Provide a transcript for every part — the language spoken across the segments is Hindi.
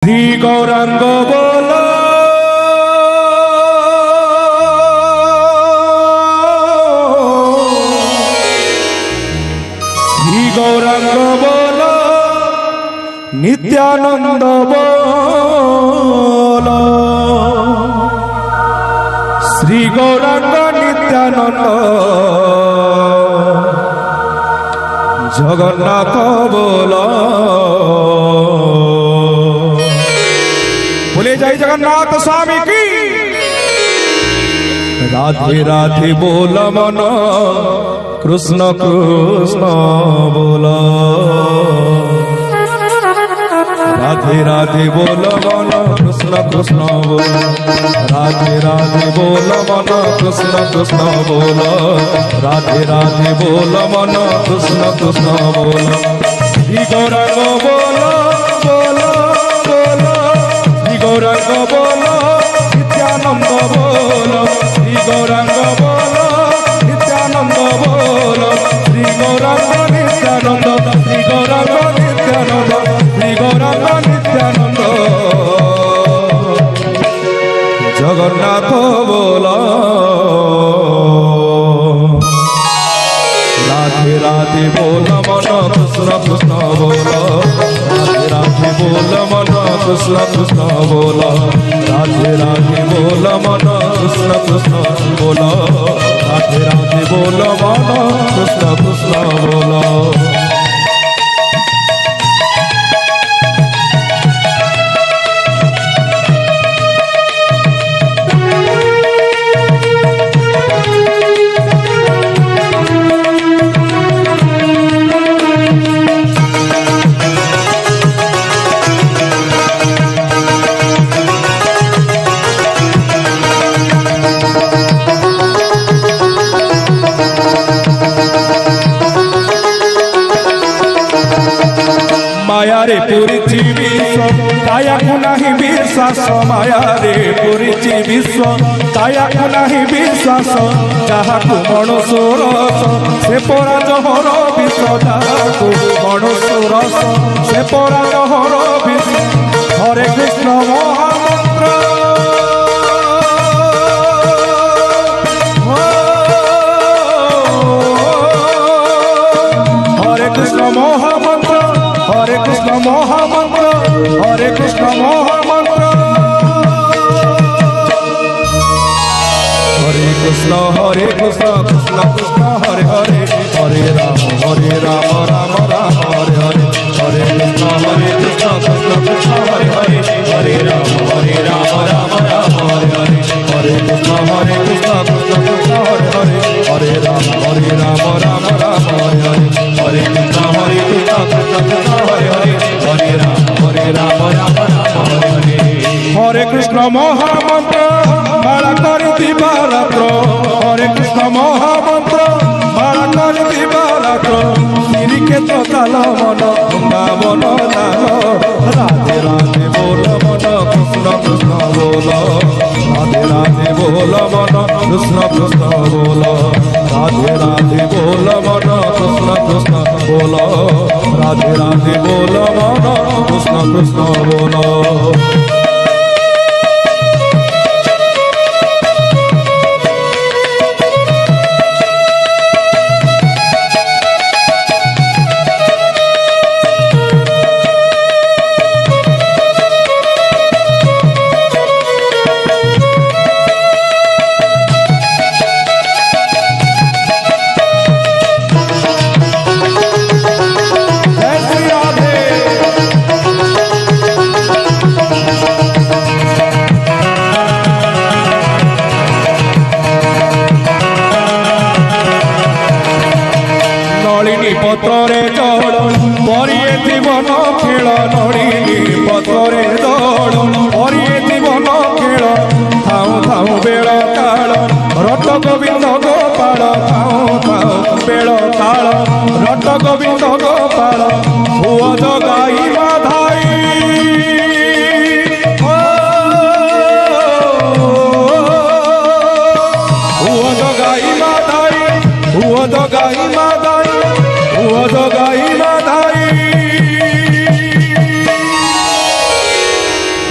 শ্রী গৌরাঙ্গ বল শ্রী গৌরাঙ্গ বল নিত্যানন্দ বল শ্রী গৌরাঙ্গ নিত্যানন্দ জগন্নাথ বল बोले जय जगन्नाथ स्वामी की। राधे राधे बोल मन कृष्ण कृष्ण बोल राधे राधे बोल मन कृष्ण कृष्ण बोल राधे राधे बोल मन कृष्ण कृष्ण बोल राधे राधे बोल मन कृष्ण कृष्ण बोल श्री गौरांग बोल गौरांग बोल नित्यानंद बोल श्री गौरांग बोल नित्यानंद बोल श्री गौरांग नित्यानंद श्री गौरांग नित्यानंद श्री गौरांग नित्यानंद जगन्नाथ बोल राधे राधे बोल मन कृष्ण कृष्ण बोल राधे बोल मन कृष्ण कृष्ण बोल राधे राधे बोल मन कृष्ण कृष्ण बोल राधे राधे बोल मन कृष्ण कृष्ण बोल मायारे पुरीची विश्व कायाकु नाही विश्वास मायारे पुरीची विश्व कायाकु नाही विश्वास काहाकु मनुष्य रस से परा जहर विष जाहाकु मनुष्य रस से परा जहर विष हरे कृष्ण महामंत्र हरे कृष्ण महामंत्र हरे कृष्ण महामंत्र हरे कृष्ण महामंत्र हरे कृष्ण कृष्ण कृष्ण हरे हरे हरे राम राम राम हरे हरे हरे कृष्ण कृष्ण कृष्ण हरे हरे हरे राम राम राम हरे हरे हरे कृष्ण कृष्ण कृष्ण हरे हरे हरे राम राम राम हरे हरे हरे कृष्ण कृष्ण कृष्ण हरे हरे हरे राम राम हरे हरे हरे कृष्ण महामंत्र माला करि दिवारात्र हरे कृष्ण महामंत्र माला करि दिवारात्र श्रीक्षेत्र काल मन वृंदावन दान राधे राधे बोल मन कृष्ण कृष्ण बोल राधे राधे बोल मन कृष्ण कृष्ण बोल राधे राधे बोल मन कृष्ण कृष्ण बोल राधे राधे बोल मन कृष्ण कृष्ण बोल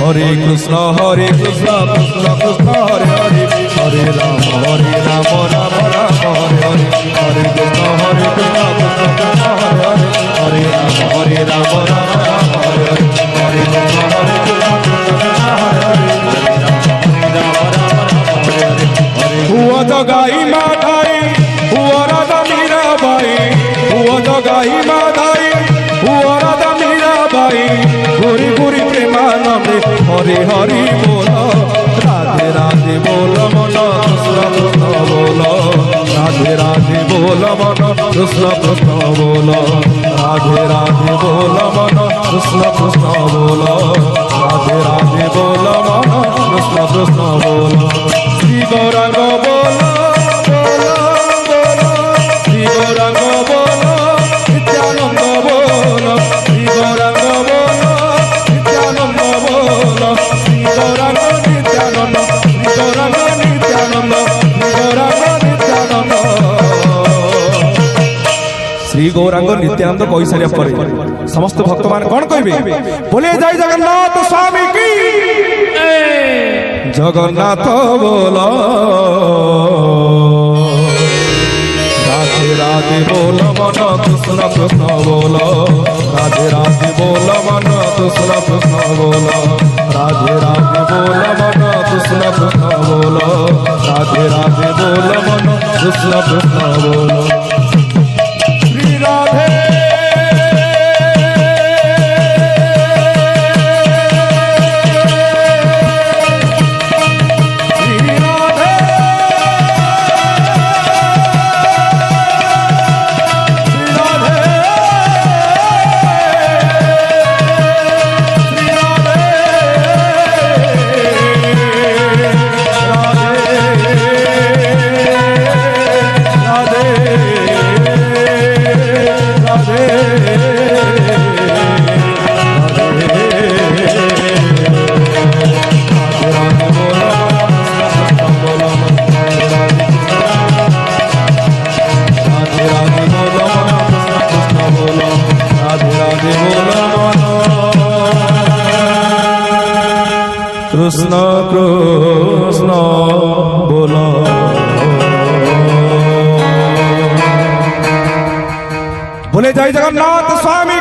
হরে কৃষ্ণ কৃষ্ণ কৃষ্ণ হরে হরে হরে রাম রাম রাম হরে হরে হরে কৃষ্ণ কৃষ্ণ কৃষ্ণ হরে হরে হরে রাম রাম রাম হরে হরে হরে কৃষ্ণ কৃষ্ণ কৃষ্ণ হরে হরে हुआ तो गाई माधाई हुआ राधा मीराबाई हुआ तो गाई माधाई हुआ राधा मीराबाई गोरी गोरी प्रेमानंदे हरे हरि बोलो राधे राधे बोलो मन कृष्ण कृष्ण बोलो राधे राधे बोलो मन कृष्ण कृष्ण बोलो राधे राधे बोलो मन कृष्ण कृष्ण बोलो राधे राधे बोलो मन कृष्ण कृष्ण बोलो श्री गौरांग बोलो बोलो बोलो श्री गौरांग बोलो नित्यानंद बोलो श्री गौरांग बोलो नित्यानंद बोलो श्री गौरांग नित्यानंद श्री गौरांग नित्यानंद श्री गौरांग नित्यानंद श्री गौरांग नित्यानंद कही सारिया पर समस्त भक्त मान कौन कहबे बोले जय जगन्नाथ स्वामी की जगन्नाथ बोलो राधे राधे बोलो मन कृष्ण कृष्ण बोलो राधे राधे बोलो मन कृष्ण कृष्ण बोलो राधे राधे बोलो मन कृष्ण कृष्ण बोलो राधे राधे बोलो मन कृष्ण कृष्ण बोलो श्री राधे कृष्ण कृष्ण बोलो बोले जय जगन्नाथ स्वामी